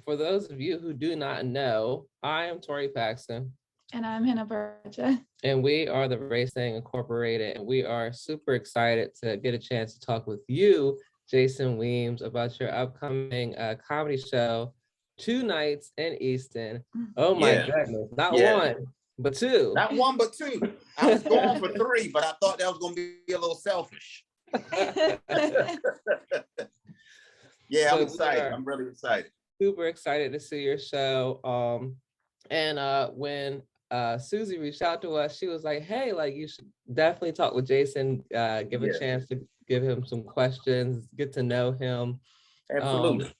for those of you who do not know, I am Tori Paxton. And I'm Hannah Barja. And we are the Racing Incorporated. And we are super excited to get a chance to talk with you, Jason Weems, about your upcoming comedy show, 2 nights in Easton. Oh my goodness. Not one, but 2. Not 1, but 2. I was going for 3, but I thought that was going to be a little selfish. Yeah, I'm excited. I'm really excited. Super excited to see your show. When Susie reached out to us, she was like, hey, like, you should definitely talk with Jason, give a chance to give him some questions, get to know him. Absolutely.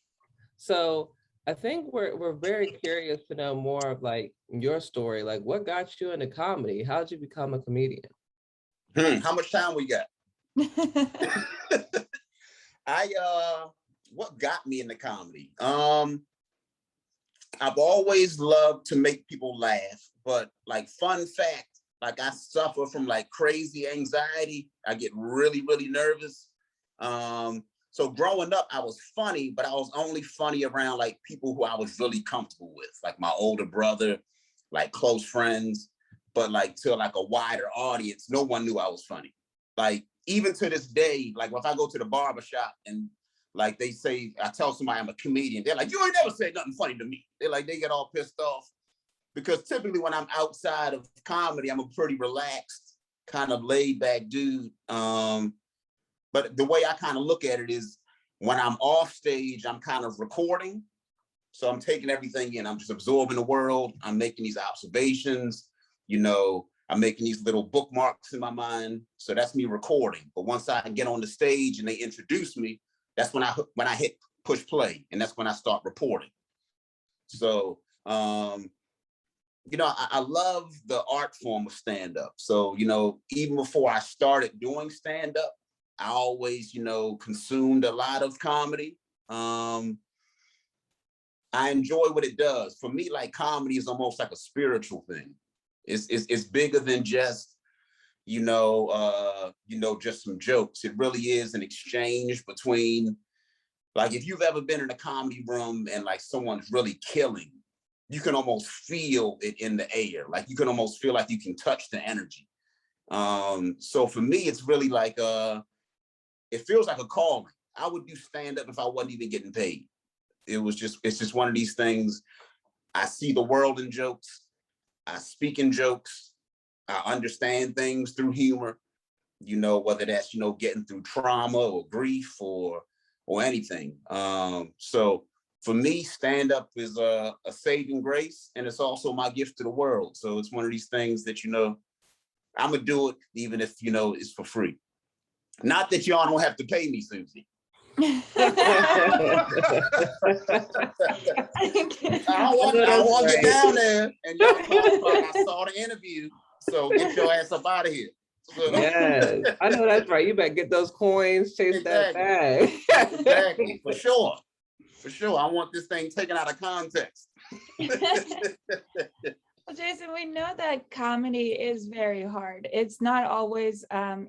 So I think we're very curious to know more of like your story. Like, what got you into comedy? How did you become a comedian? How much time we got? What got me into comedy? I've always loved to make people laugh, but like, fun fact, like, I suffer from like crazy anxiety. I get really, really nervous. So growing up, I was funny, but I was only funny around like people who I was really comfortable with, like my older brother, like close friends, but like to like a wider audience, no one knew I was funny. Like, even to this day, like if I go to the barbershop and like they say, I tell somebody I'm a comedian, they're like, you ain't never said nothing funny to me. They're like, they get all pissed off, because typically when I'm outside of comedy, I'm a pretty relaxed, kind of laid back dude. But the way I kind of look at it is, when I'm off stage, I'm kind of recording. So I'm taking everything in. I'm just absorbing the world. I'm making these observations, you know, I'm making these little bookmarks in my mind. So that's me recording. But once I get on the stage and they introduce me, that's when I hit push play, and that's when I start reporting. So, you know, I love the art form of stand-up. So, you know, even before I started doing stand-up, I always, you know, consumed a lot of comedy. I enjoy what it does. For me, like, comedy is almost like a spiritual thing. It's bigger than just, you know, just some jokes. It really is an exchange between, like, if you've ever been in a comedy room and like someone's really killing, you can almost feel it in the air. Like, you can almost feel like you can touch the energy. So for me, it's really like, it feels like a calling. I would do stand-up if I wasn't even getting paid. It's just one of these things. I see the world in jokes. I speak in jokes. I understand things through humor, you know, whether that's, you know, getting through trauma or grief or anything. So for me, stand-up is a saving grace, and it's also my gift to the world. So it's one of these things that, you know, I'm gonna do it even if, you know, it's for free. Not that y'all don't have to pay me, Susie. I want to get down there and y'all talk about, I saw the interview, so get your ass up out of here. So. Yes, I know that's right. You better get those coins, chase that bag. Exactly, for sure. For sure. I want this thing taken out of context. Well, Jason, we know that comedy is very hard. It's not always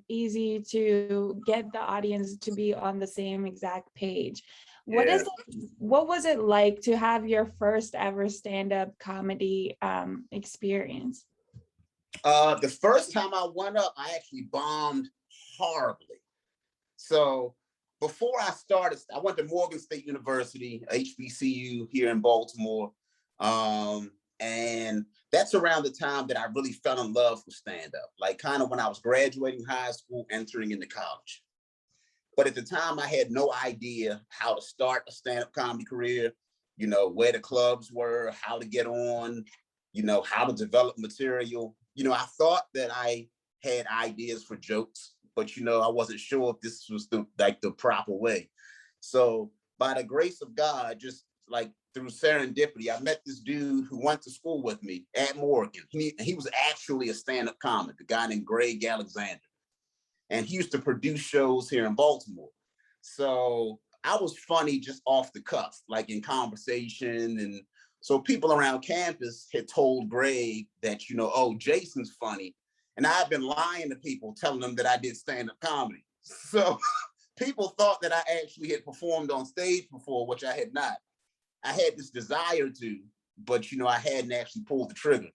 easy to get the audience to be on the same exact page. What was it like to have your first ever stand-up comedy experience? The first time I went up, I actually bombed horribly. So before I started, I went to Morgan State University, HBCU here in Baltimore. And that's around the time that I really fell in love with stand-up, like kind of when I was graduating high school, entering into college. But at the time, I had no idea how to start a stand-up comedy career, you know, where the clubs were, how to get on, you know, how to develop material. You know, I thought that I had ideas for jokes, but, you know, I wasn't sure if this was the proper way. So by the grace of God, just like through serendipity, I met this dude who went to school with me at Morgan. He was actually a stand-up comic, a guy named Greg Alexander. And he used to produce shows here in Baltimore. So I was funny just off the cuff, like in conversation. And so people around campus had told Greg that, you know, oh, Jason's funny. And I've been lying to people, telling them that I did stand-up comedy. So people thought that I actually had performed on stage before, which I had not. I had this desire to, but you know, I hadn't actually pulled the trigger.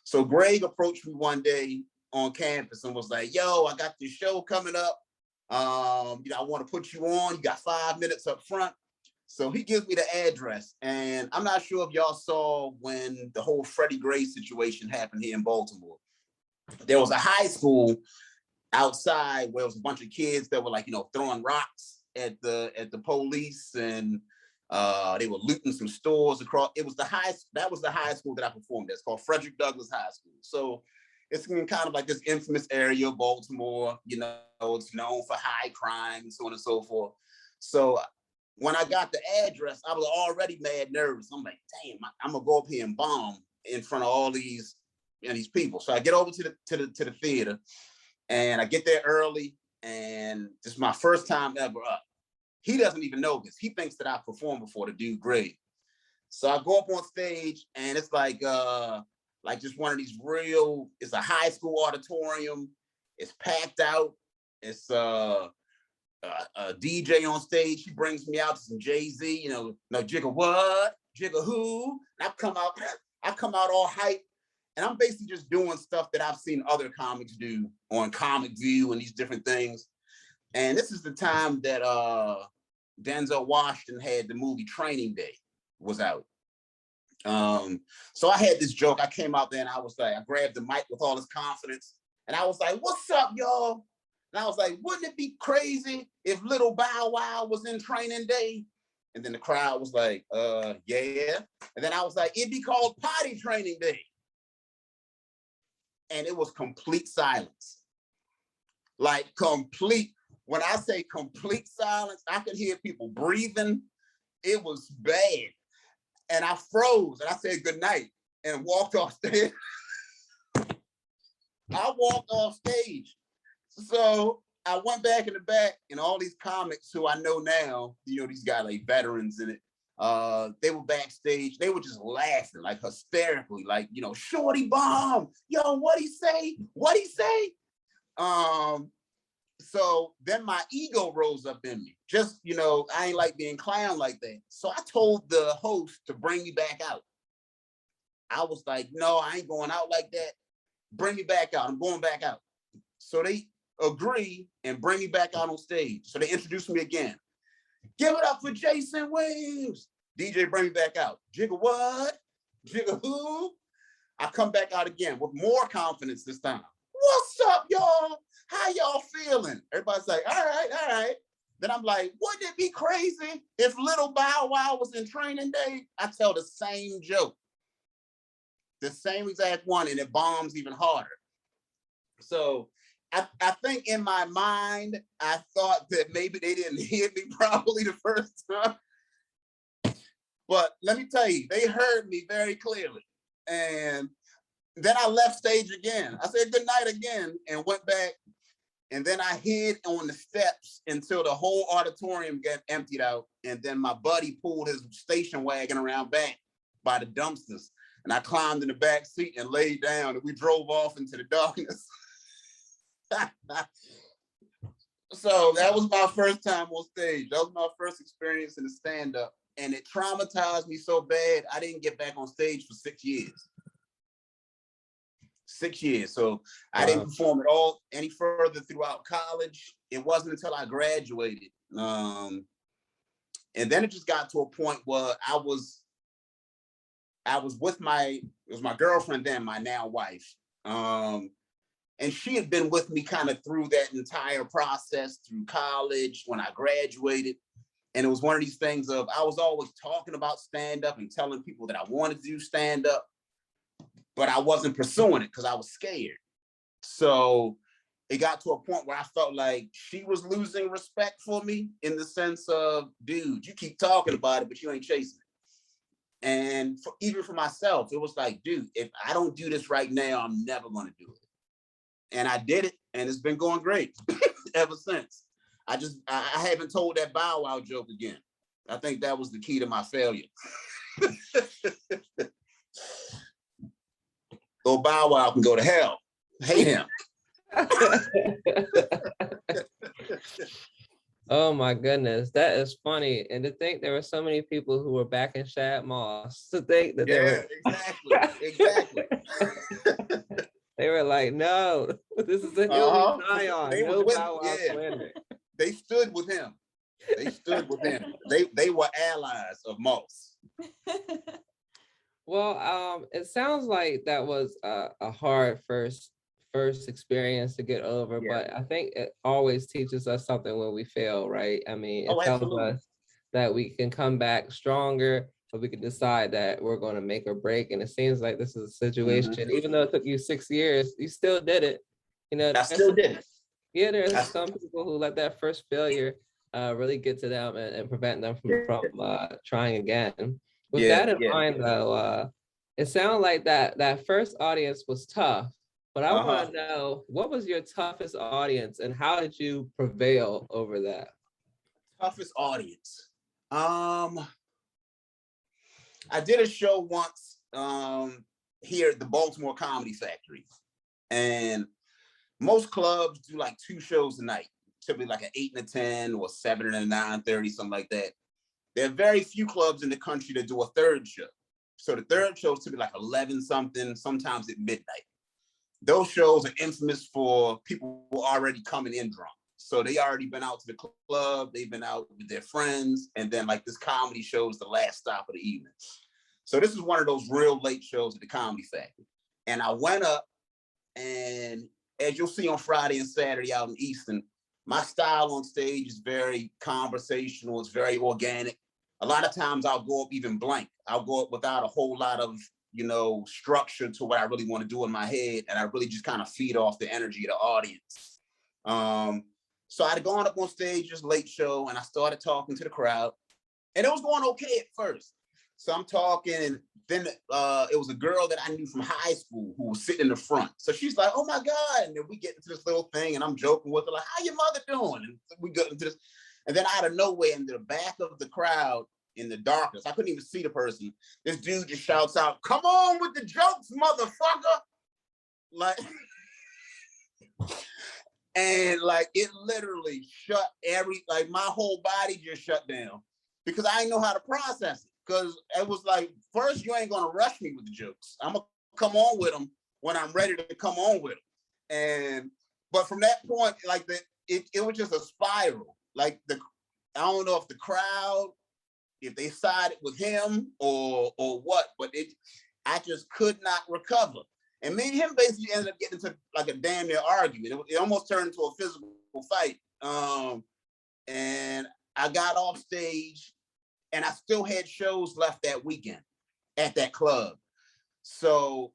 So Greg approached me one day on campus and was like, yo, I got this show coming up. You know, I want to put you on. You got 5 minutes up front. So he gives me the address. And I'm not sure if y'all saw when the whole Freddie Gray situation happened here in Baltimore. There was a high school outside where it was a bunch of kids that were like, you know, throwing rocks at the police, and they were looting some stores across. That was the high school that I performed at. It's called Frederick Douglass High School. So it's kind of like this infamous area of Baltimore, you know, it's known for high crime and so on and so forth. So when I got the address, I was already mad nervous. I'm like, damn, I'm gonna go up here and bomb in front of all these, you know, these people. So I get over to the theater, and I get there early, and this is my first time ever up. He doesn't even know this. He thinks that I performed before the dude Greg. So I go up on stage, and it's like just one of these it's a high school auditorium. It's packed out. It's a DJ on stage. He brings me out to some Jay-Z, you know, no Jigga what? Jigga who? And I come out all hype. And I'm basically just doing stuff that I've seen other comics do on Comic View and these different things. And this is the time that Denzel Washington had the movie Training Day was out. So I had this joke. I came out there and I was like, I grabbed the mic with all this confidence. And I was like, what's up, y'all? And I was like, wouldn't it be crazy if Little Bow Wow was in Training Day? And then the crowd was like, yeah. And then I was like, it'd be called Potty Training Day. And it was complete silence. Like complete, when I say complete silence, I could hear people breathing. It was bad. And I froze and I said good night and walked off stage. I walked off stage. So I went back in the back, and all these comics who I know now, you know, these guys like veterans in it, they were backstage. They were just laughing like hysterically, like, you know, Shorty bomb. Yo, what'd he say? What'd he say? So then my ego rose up in me. Just, you know, I ain't like being clown like that. So I told the host to bring me back out. I was like, no, I ain't going out like that. Bring me back out. I'm going back out. So they agree and bring me back out on stage. So they introduced me again. Give it up for Jason Weems. DJ, bring me back out. Jigga what? Jigga who? I come back out again with more confidence this time. What's up, y'all? How y'all feeling? Everybody's like, all right, all right. Then I'm like, wouldn't it be crazy if Little Bow Wow was in Training Day? I tell the same joke, the same exact one, and it bombs even harder. So I think in my mind, I thought that maybe they didn't hear me properly the first time. But let me tell you, they heard me very clearly. And then I left stage again. I said good night again and went back. And then I hid on the steps until the whole auditorium got emptied out. And then my buddy pulled his station wagon around back by the dumpsters. And I climbed in the back seat and laid down, and we drove off into the darkness. So that was my first time on stage. That was my first experience in the stand-up. And it traumatized me so bad, I didn't get back on stage for 6 years. 6 years. So I didn't perform at all any further throughout college. It wasn't until I graduated. And then it just got to a point where I was with it was my girlfriend then, my now wife. And she had been with me kind of through that entire process, through college, when I graduated. And it was one of these things of, I was always talking about stand-up and telling people that I wanted to do stand-up, but I wasn't pursuing it because I was scared. So it got to a point where I felt like she was losing respect for me in the sense of, dude, you keep talking about it, but you ain't chasing it. And even for myself, it was like, dude, if I don't do this right now, I'm never going to do it. And I did it, and it's been going great ever since. I haven't told that Bow Wow joke again. I think that was the key to my failure. So Bow Wow can go to hell. Hate him. Oh my goodness, that is funny. And to think there were so many people who were backing Shad Moss, to think that they Yeah, were exactly, exactly. they were like, no, this is the hill we Uh-huh. die on. They was No with, Bow Wow yeah, slander. they stood with him. They stood with him. They were allies of Moss. Well, it sounds like that was a hard first experience to get over, Yeah. but I think it always teaches us something when we fail, right? I mean, it Oh, tells absolutely. us that we can come back stronger, but we can decide that we're going to make or break. And it seems like this is a situation, even though it took you 6 years, you still did it. You know, I still did it. yeah, there's some people who let that first failure really get to them and prevent them from trying again. With Yeah, that in yeah. mind, though, it sounded like that first audience was tough. But I Uh-huh. want to know, what was your toughest audience, and how did you prevail over that? Toughest audience. I did a show once here at the Baltimore Comedy Factory, and most clubs do like 2 shows a night, typically like an 8 and a 10 or 7 and a 9:30, something like that. There are very few clubs in the country that do a 3rd show. So the 3rd show is typically like 11 something, sometimes at midnight. Those shows are infamous for people who are already coming in drunk. So they already been out to the club, they've been out with their friends, and then like this comedy show is the last stop of the evening. So this is one of those real late shows at the Comedy Factory. And I went up, and as you'll see on Friday and Saturday out in Easton, my style on stage is very conversational, it's very organic. A lot of times I'll go up even blank. I'll go up without a whole lot of, structure to what I really want to do in my head. And I really just kind of feed off the energy of the audience. So I'd gone up on stage, just late show, and I started talking to the crowd. And it was going okay at first. So I'm talking, and then it was a girl that I knew from high school who was sitting in the front. So she's like, oh my God. And then we get into this little thing, and I'm joking with her, like, how your mother doing? And we go into this. And then out of nowhere, in the back of the crowd, in the darkness, I couldn't even see the person, this dude just shouts out, come on with the jokes, motherfucker. Like, and like, it literally shut my whole body just shut down because I didn't know how to process it. Because it was like, first, you ain't gonna rush me with the jokes. I'm gonna come on with them when I'm ready to come on with them. But from that point, like it was just a spiral. Like I don't know if the crowd, if they sided with him or what, but I just could not recover. And me and him basically ended up getting into like a damn near argument. It almost turned into a physical fight. And I got off stage, and I still had shows left that weekend at that club. So,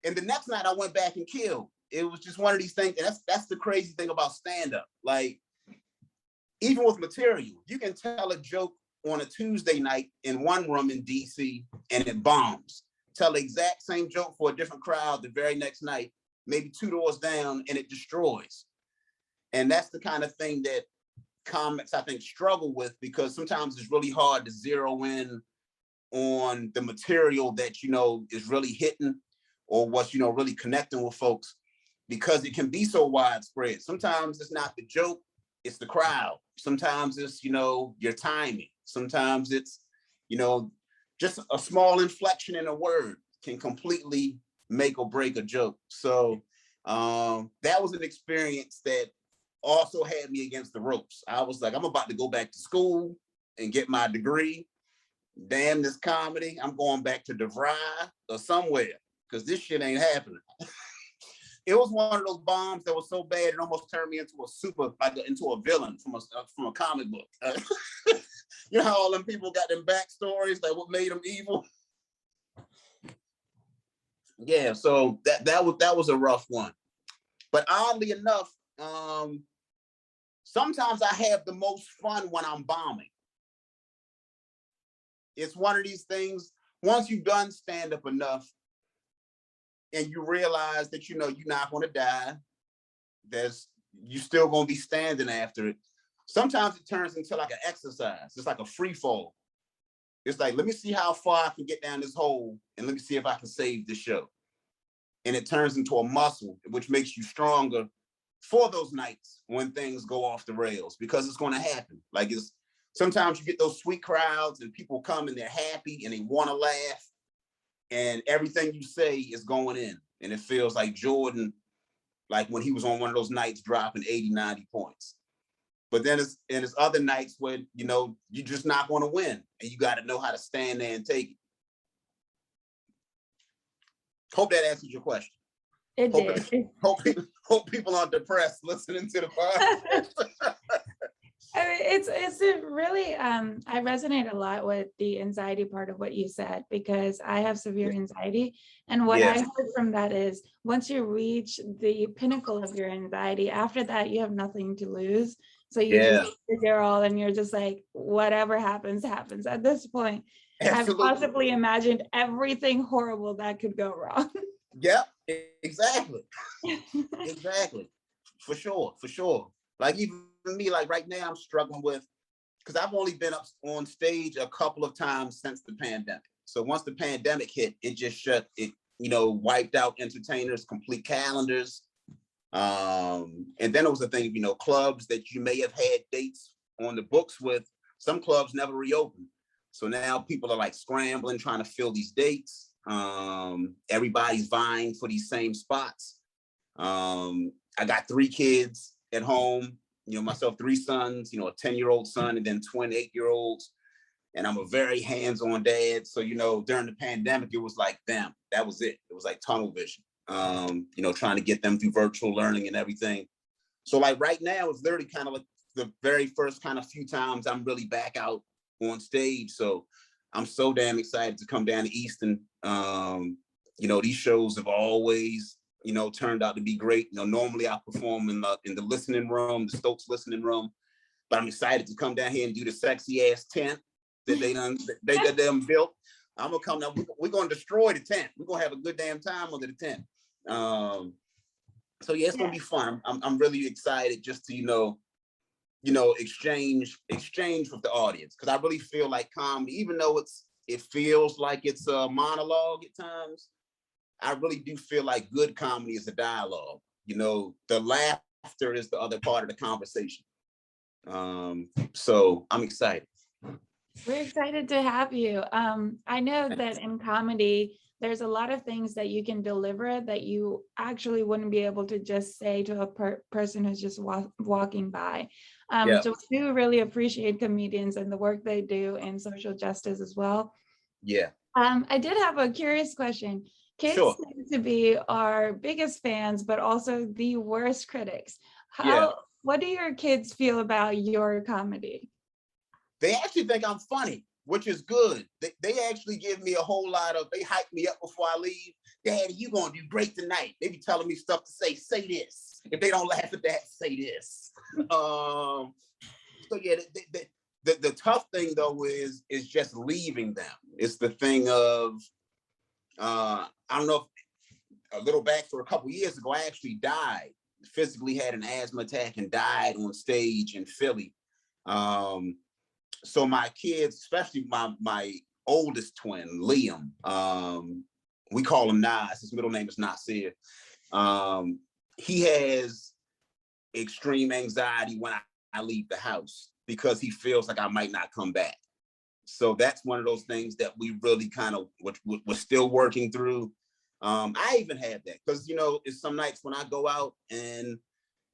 and the next night I went back and killed. It was just one of these things, and that's the crazy thing about stand-up. Like, even with material, you can tell a joke on a Tuesday night in one room in DC and it bombs. Tell the exact same joke for a different crowd the very next night, maybe 2 doors down, and it destroys. And that's the kind of thing that comics, I think, struggle with, because sometimes it's really hard to zero in on the material that, is really hitting or what's, really connecting with folks, because it can be so widespread. Sometimes it's not the joke, it's the crowd. Sometimes it's, your timing. Sometimes it's, just a small inflection in a word can completely make or break a joke. So that was an experience that also had me against the ropes. I was like, I'm about to go back to school and get my degree. Damn this comedy. I'm going back to DeVry or somewhere, because this shit ain't happening. It was one of those bombs that was so bad it almost turned me into into a villain from a comic book. You know how all them people got them backstories, like what made them evil. Yeah, so that was a rough one. But oddly enough, sometimes I have the most fun when I'm bombing. It's one of these things, once you've done stand-up enough and you realize that, you're not going to die, you're still going to be standing after it. Sometimes it turns into like an exercise. It's like a free fall. It's like, let me see how far I can get down this hole, and let me see if I can save this show. And it turns into a muscle, which makes you stronger for those nights when things go off the rails, because it's going to happen. Like, it's sometimes you get those sweet crowds and people come and they're happy and they want to laugh, and everything you say is going in, and it feels like Jordan, like when he was on one of those nights dropping 80, 90 points. But then it's other nights where, you know, you're just not going to win, and you got to know how to stand there and take it. Hope that answers your question. It did. Hope people aren't depressed listening to the podcast. I mean, it's a really I resonate a lot with the anxiety part of what you said, because I have severe anxiety, and what I heard from that is once you reach the pinnacle of your anxiety, after that you have nothing to lose. So you just figure all, and you're just like, whatever happens happens at this point. Absolutely. I've possibly imagined everything horrible that could go wrong. Yep, exactly. Exactly. For sure. Like, even me, like right now I'm struggling with, because I've only been up on stage a couple of times since the pandemic. So once the pandemic hit, it just shut it, you know, wiped out entertainers, complete calendars. And then it was the thing, you know, clubs that you may have had dates on the books with, some clubs never reopened. So now people are like scrambling, trying to fill these dates. Everybody's vying for these same spots. I got 3 kids at home, you know, myself, 3 sons, you know, a 10-year-old son and then twin 8-year-olds. And I'm a very hands-on dad. So, you know, during the pandemic, it was like them. That was it. It was like tunnel vision, you know, trying to get them through virtual learning and everything. So like right now, it's literally kind of like the very first kind of few times I'm really back out on stage. So I'm so damn excited to come down to Easton. You know, these shows have always, you know, turned out to be great. You know, normally I perform in the listening room, the Stokes listening room, but I'm excited to come down here and do the sexy ass tent that they done built. I'm gonna come down. We're gonna destroy the tent. We're gonna have a good damn time under the tent. So yeah, it's gonna be fun. I'm really excited just to, you know, exchange with the audience, because I really feel like comedy, even though it feels like it's a monologue at times, I really do feel like good comedy is a dialogue. You know, the laughter is the other part of the conversation. So I'm excited. We're excited to have you. I know that in comedy, there's a lot of things that you can deliver that you actually wouldn't be able to just say to a person who's just walking by. So we do really appreciate comedians and the work they do in social justice as well. Yeah. I did have a curious question. Kids seem to be our biggest fans, but also the worst critics. What do your kids feel about your comedy? They actually think I'm funny, which is good. They actually give me a whole lot of, they hype me up before I leave. Daddy, you gonna do great tonight. They be telling me stuff to say. Say this. If they don't laugh at that, say this. So yeah, the tough thing though is just leaving them. It's the thing of, I don't know, if, a little back for a couple years ago, I actually died. Physically had an asthma attack and died on stage in Philly. So my kids, especially my oldest twin, Liam, we call him Nas. His middle name is Nasir. He has extreme anxiety when I leave the house, because he feels like I might not come back. So that's one of those things that we really kind of, we're still working through. I even had that, because, you know, it's some nights when I go out and,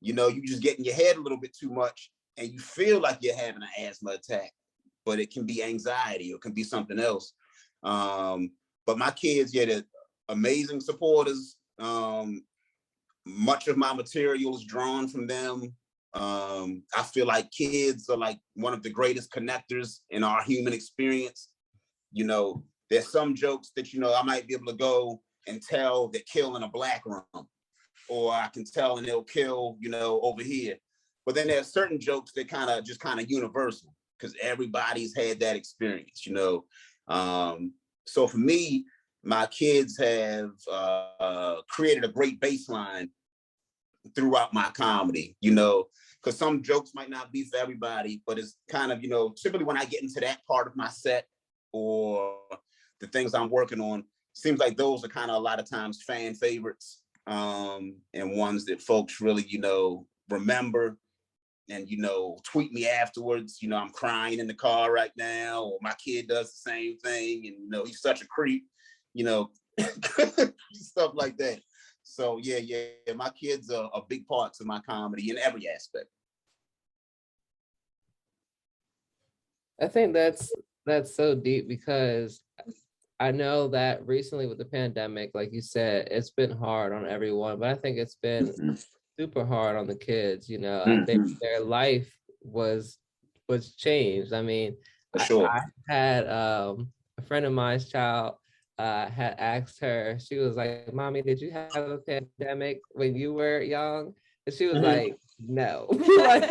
you know, you just get in your head a little bit too much and you feel like you're having an asthma attack, but it can be anxiety or it can be something else. But my kids, they're amazing supporters. Much of my material is drawn from them. I feel like kids are like one of the greatest connectors in our human experience. You know, there's some jokes that, you know, I might be able to go and tell that kill in a black room, or I can tell and they'll kill, you know, over here. But then there's certain jokes that kind of universal, because everybody's had that experience, you know. So for me, my kids have created a great baseline throughout my comedy, you know, because some jokes might not be for everybody, but it's kind of, you know, typically when I get into that part of my set or the things I'm working on, seems like those are kind of a lot of times fan favorites. and ones that folks really, remember and, tweet me afterwards. I'm crying in the car right now, or my kid does the same thing. And, he's such a creep, stuff like that. So yeah, my kids are a big part of my comedy in every aspect. I think that's so deep, because I know that recently with the pandemic, like you said, it's been hard on everyone, but I think it's been super hard on the kids. I think their life was changed. I mean, For sure. I had a friend of mine's child had asked her, she was like, "Mommy, did you have a pandemic when you were young?" And she was like, "No." like,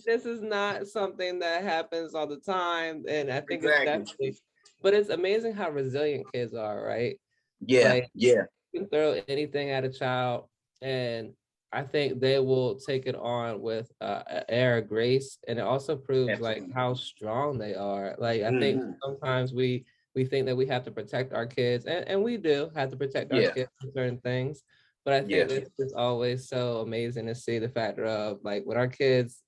this is not something that happens all the time. And I think it's definitely, but it's amazing how resilient kids are, right? Yeah, you can throw anything at a child, and I think they will take it on with an air of grace. And it also proves like how strong they are. Like, I think sometimes we think that we have to protect our kids, and we do have to protect our kids from certain things. But I think it's just always so amazing to see the factor of, like, when our kids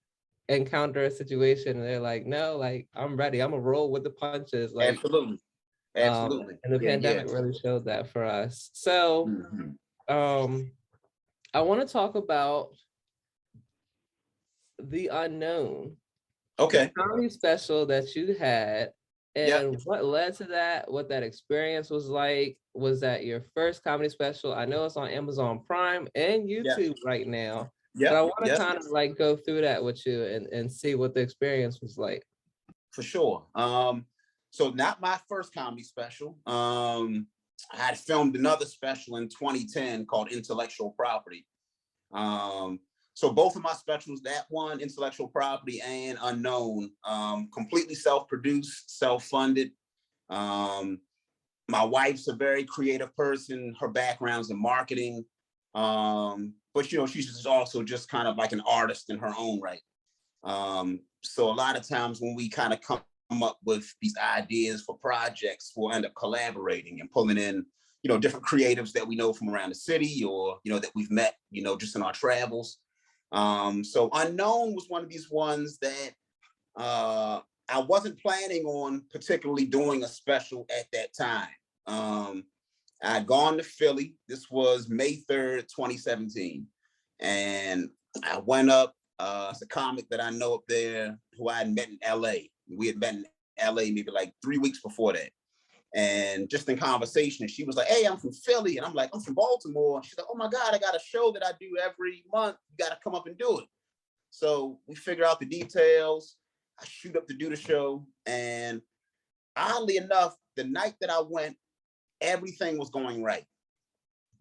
encounter a situation and they're like, "No, like, I'm ready. I'm gonna roll with the punches." Like, absolutely. And the pandemic really showed that for us. So I want to talk about The Unknown. Okay. The comedy special that you had, and what led to that, what that experience was like. Was that your first comedy special? I know it's on Amazon Prime and YouTube right now. But I want to kind of like go through that with you and see what the experience was like. For sure. So not my first comedy special. I had filmed another special in 2010 called Intellectual Property. So both of my specials, that one, Intellectual Property and Unknown, completely self-produced, self-funded. My wife's a very creative person. Her background's in marketing. But she's just also just kind of like an artist in her own right. So a lot of times when we kind of come up with these ideas for projects, we'll end up collaborating and pulling in, different creatives that we know from around the city, or, that we've met, just in our travels. So Unknown was one of these ones that I wasn't planning on particularly doing a special at that time. I'd gone to Philly. This was May 3rd, 2017. And I went up. It's a comic that I know up there who I had met in LA. We had met in LA maybe like 3 weeks before that. And just in conversation, she was like, "Hey, I'm from Philly." And I'm like, "I'm from Baltimore." She's like, "Oh my God, I got a show that I do every month. You got to come up and do it." So we figure out the details. I shoot up to do the show. And oddly enough, the night that I went, everything was going right.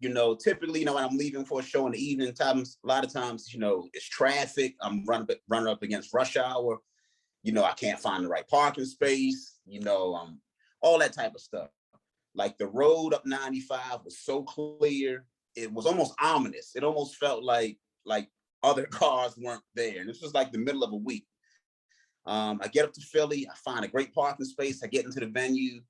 Typically, when I'm leaving for a show in the evening times, a lot of times, it's traffic. I'm running up against rush hour. I can't find the right parking space, all that type of stuff. Like the road up 95 was so clear. It was almost ominous. It almost felt like other cars weren't there. And this was like the middle of a week. I get up to Philly. I find a great parking space. I get into the venue.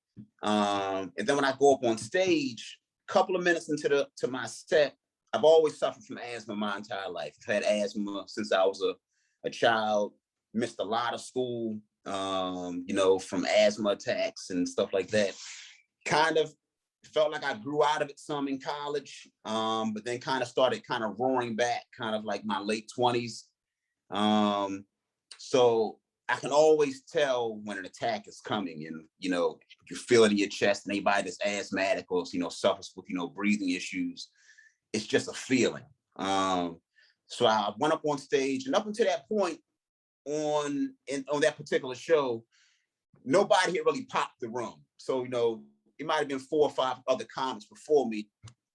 And then when I go up on stage, a couple of minutes into my set, I've always suffered from asthma my entire life. I've had asthma since I was a child, missed a lot of school, from asthma attacks and stuff like that. Kind of felt like I grew out of it some in college, but then kind of started roaring back, kind of like my late 20s. So I can always tell when an attack is coming, and, you feel it in your chest, and anybody that's asthmatic or, suffers with, breathing issues, it's just a feeling. So I went up on stage, and up until that point on that particular show, nobody had really popped the room. So, it might've been 4 or 5 other comics before me,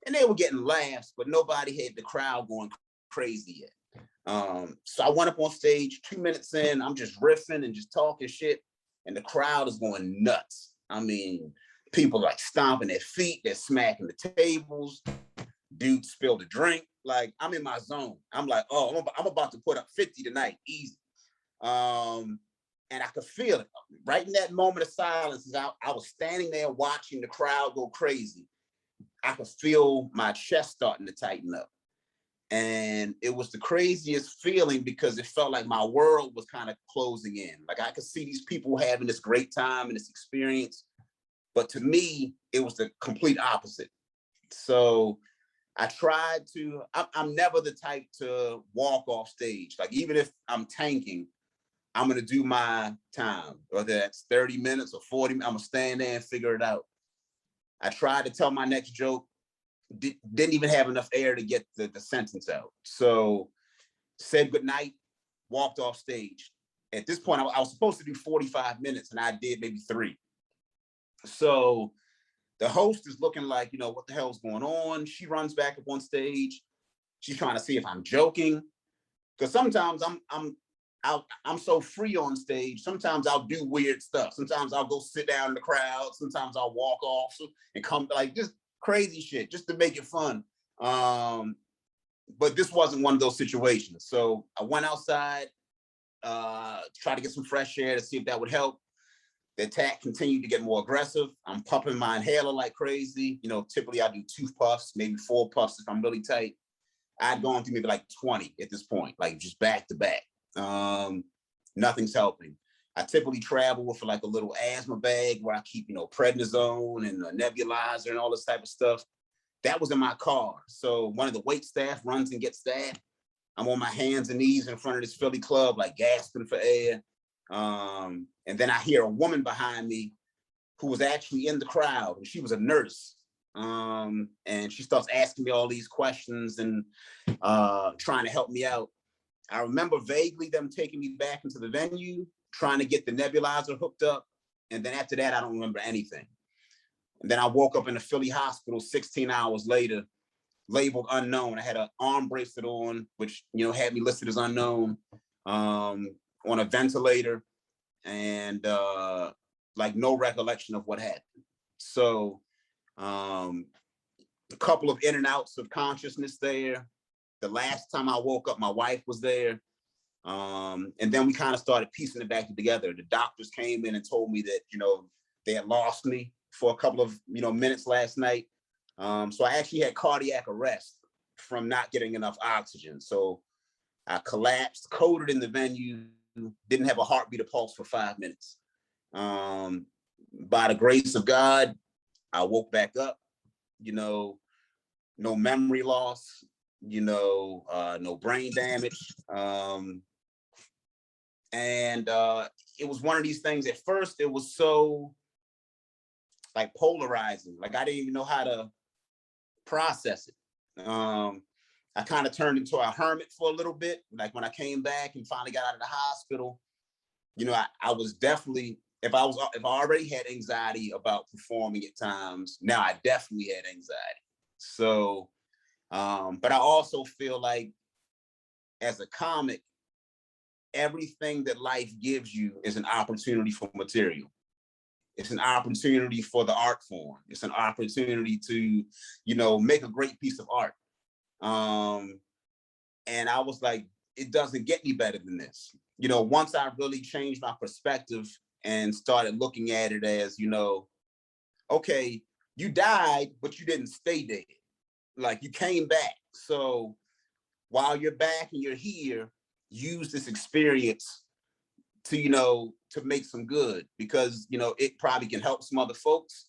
and they were getting laughs, but nobody had the crowd going crazy yet. So I went up on stage, 2 minutes in, I'm just riffing and just talking shit, and the crowd is going nuts. I mean, people like stomping their feet, they're smacking the tables. Dude spilled a drink. Like, I'm in my zone. I'm like, oh, I'm about to put up 50 tonight, easy. And I could feel it. Right in that moment of silence, I was standing there watching the crowd go crazy. I could feel my chest starting to tighten up. And it was the craziest feeling because it felt like my world was kind of closing in. Like I could see these people having this great time and this experience. But to me, it was the complete opposite. So I tried to, I'm never the type to walk off stage. Like even if I'm tanking, I'm gonna do my time, whether that's 30 minutes or 40, I'm gonna stand there and figure it out. I tried to tell my next joke, didn't even have enough air to get the sentence out. So said goodnight, walked off stage. At this point, I was supposed to do 45 minutes and I did maybe 3. So the host is looking like, what the hell's going on? She runs back up on stage. She's trying to see if I'm joking. Because sometimes I'm so free on stage. Sometimes I'll do weird stuff. Sometimes I'll go sit down in the crowd. Sometimes I'll walk off and come like just crazy shit just to make it fun. But this wasn't one of those situations. So I went outside, tried to get some fresh air to see if that would help. The attack continued to get more aggressive. I'm pumping my inhaler like crazy. Typically I do 2 puffs, maybe 4 puffs if I'm really tight. I'd gone through maybe like 20 at this point, like just back to back. Nothing's helping. I typically travel with like a little asthma bag where I keep, prednisone and a nebulizer and all this type of stuff. That was in my car. So one of the wait staff runs and gets that. I'm on my hands and knees in front of this Philly club, like gasping for air. And then I hear a woman behind me who was actually in the crowd, and she was a nurse. And she starts asking me all these questions and trying to help me out. I remember vaguely them taking me back into the venue, trying to get the nebulizer hooked up. And then after that, I don't remember anything. And then I woke up in a Philly hospital 16 hours later, labeled unknown. I had an arm bracelet on, which, had me listed as unknown, on a ventilator, and like no recollection of what happened. So a couple of in and outs of consciousness there. The last time I woke up, my wife was there. And then we kind of started piecing it back together. The doctors came in and told me that, they had lost me for a couple of, minutes last night. So I actually had cardiac arrest from not getting enough oxygen. So I collapsed, coded in the venue, didn't have a heartbeat or pulse for 5 minutes. By the grace of God, I woke back up, no memory loss, no brain damage. And it was one of these things. At first, it was so like polarizing. Like I didn't even know how to process it. I kind of turned into a hermit for a little bit. Like when I came back and finally got out of the hospital, I was definitely, if I already had anxiety about performing at times, now I definitely had anxiety. So, but I also feel like as a comic, everything that life gives you is an opportunity for material. It's an opportunity for the art form. It's an opportunity to, make a great piece of art. And I was like, it doesn't get any better than this. Once I really changed my perspective and started looking at it as, okay, you died, but you didn't stay dead. Like you came back. So while you're back and you're here, use this experience to, to make some good, because, it probably can help some other folks.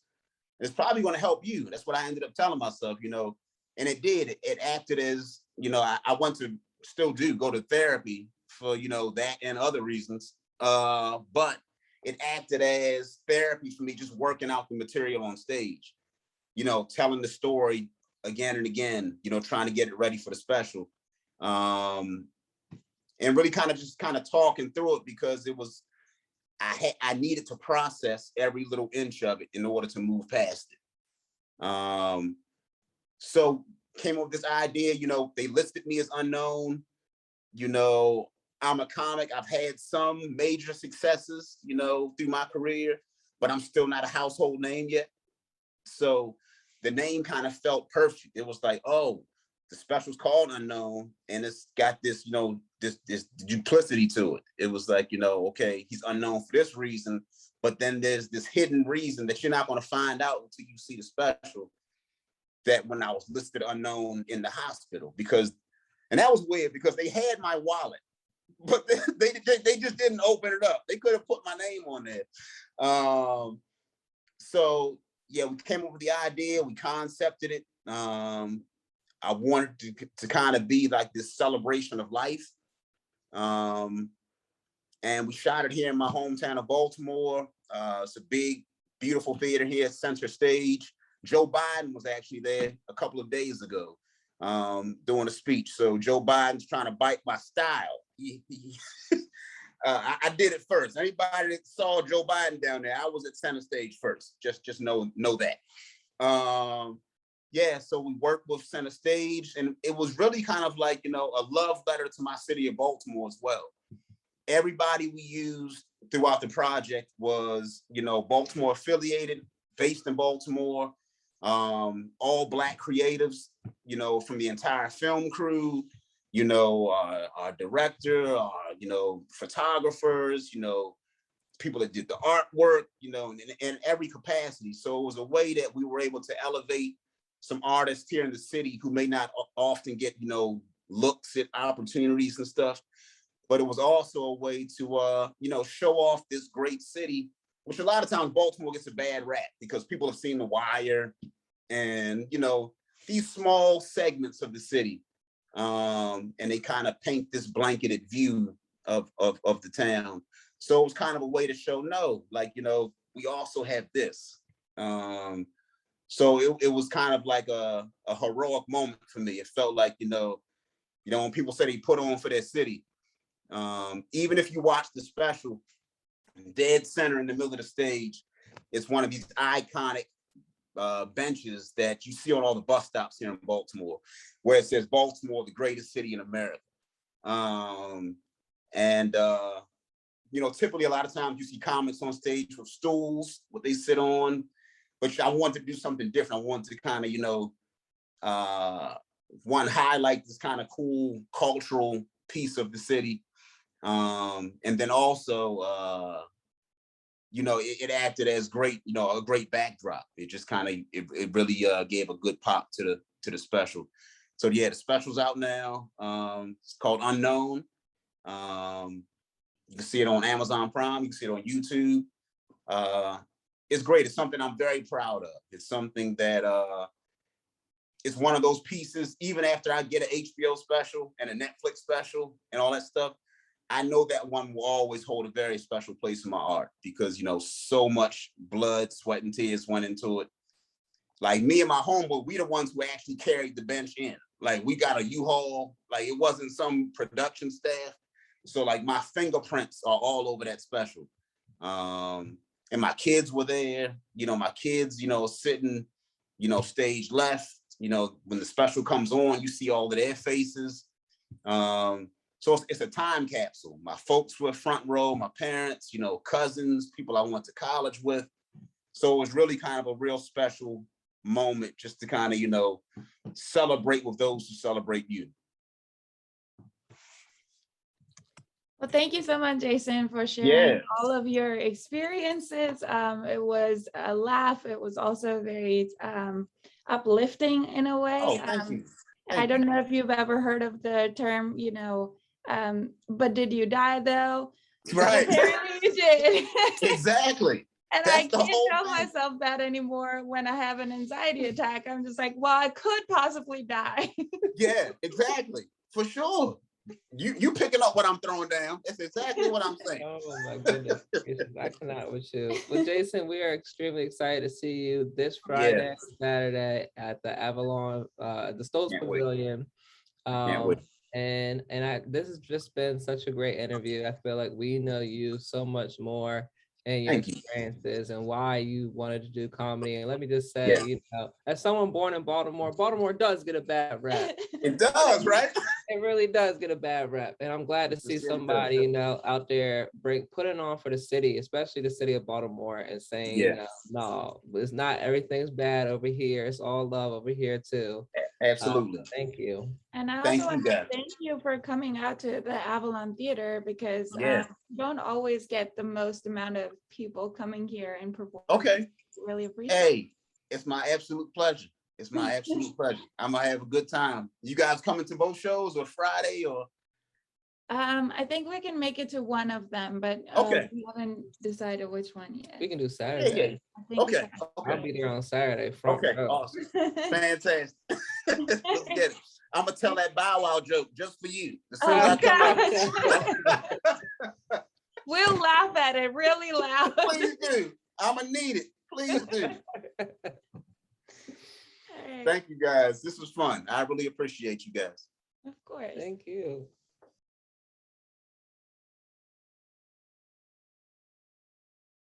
It's probably going to help you. That's what I ended up telling myself, and it did. It acted as, I want to still go to therapy for, that and other reasons. But it acted as therapy for me, just working out the material on stage, telling the story again and again, trying to get it ready for the special. And really kind of talking through it, because it was, I needed to process every little inch of it in order to move past it. So came up with this idea, they listed me as unknown. I'm a comic. I've had some major successes, through my career, but I'm still not a household name yet. So the name kind of felt perfect. It was like, oh, the special's called Unknown, and it's got this, this duplicity to it. It was like, okay, he's unknown for this reason, but then there's this hidden reason that you're not going to find out until you see the special. that when I was listed unknown in the hospital, and that was weird because they had my wallet, but they just didn't open it up. They could have put my name on there. So yeah, we came up with the idea, we concepted it. I wanted to kind of be like this celebration of life. And we shot it here in my hometown of Baltimore. It's a big, beautiful theater here, Center Stage. Joe Biden was actually there a couple of days ago doing a speech. So Joe Biden's trying to bite my style. I did it first. Anybody that saw Joe Biden down there, I was at Center Stage first. Just know that. Yeah, so we worked with Center Stage, and it was really kind of like, a love letter to my city of Baltimore as well. Everybody we used throughout the project was, Baltimore affiliated, based in Baltimore, all Black creatives, from the entire film crew, our director, photographers, people that did the artwork, in every capacity. So it was a way that we were able to elevate some artists here in the city who may not often get, looks at opportunities and stuff. But it was also a way to, show off this great city, which a lot of times Baltimore gets a bad rap because people have seen The Wire and, these small segments of the city. And they kind of paint this blanketed view of the town. So it was kind of a way to show, no, like, we also have this. So it was kind of like a heroic moment for me. It felt like, when people say they put on for their city, even if you watch the special, dead center in the middle of the stage, it's one of these iconic benches that you see on all the bus stops here in Baltimore, where it says Baltimore, the greatest city in America. Typically a lot of times you see comics on stage with stools, what they sit on, but I wanted to do something different. I wanted to kind of, one, highlight this kind of cool cultural piece of the city. And then also, it acted as great, a great backdrop. It just kind of, it really gave a good pop to the special. So yeah, the special's out now. It's called Unknown. You can see it on Amazon Prime. You can see it on YouTube. It's great. It's something I'm very proud of. It's something that it's one of those pieces, even after I get an HBO special and a Netflix special and all that stuff, I know that one will always hold a very special place in my heart because, so much blood, sweat, and tears went into it. Like me and my homeboy, we the ones who actually carried the bench in. Like we got a U-Haul, like it wasn't some production staff. So like my fingerprints are all over that special. And my kids were there, my kids, sitting, stage left, when the special comes on, you see all of their faces. So it's a time capsule. My folks were front row, my parents, cousins, people I went to college with. So it was really kind of a real special moment just to kind of, celebrate with those who celebrate you. Well, thank you so much, Jason, for sharing all of your experiences. It was a laugh. It was also very uplifting in a way. Oh, thank you. I don't know if you've ever heard of the term, but did you die though? Right. Apparently you did. Exactly. And I can't tell myself that anymore when I have an anxiety attack. I'm just like, well, I could possibly die. Yeah, exactly. For sure. You picking up what I'm throwing down. That's exactly what I'm saying. Oh my goodness. I cannot with you. Well, Jason, we are extremely excited to see you this Friday, Saturday at the Avalon, the Stoltz Pavilion. And this has just been such a great interview. I feel like we know you so much more and your experiences and why you wanted to do comedy. And let me just say, as someone born in Baltimore, Baltimore does get a bad rap. It does, right? It really does get a bad rap. And I'm glad to see somebody, out there putting on for the city, especially the city of Baltimore, and saying, no, it's not, everything's bad over here. It's all love over here too. Absolutely. Thank you. And I also want to thank you for coming out to the Avalon Theater because you don't always get the most amount of people coming here and performing. Okay. Really appreciate it. Hey, it's my absolute pleasure. It's my absolute pleasure. I'm gonna have a good time. You guys coming to both shows or Friday or? I think we can make it to one of them, but Okay. we haven't decided which one yet. We can do Yeah, Saturday. yeah. I think Okay. I'll be there on Saturday. Front Okay. row. Awesome. Fantastic. Let's get it. I'm gonna tell that Bow Wow joke just for you. As soon as Oh, I come gosh. We'll laugh at it really loud. please do. I'm gonna need it. Please do. All right. Thank you guys. This was fun. I really appreciate you guys. Of course. Thank you.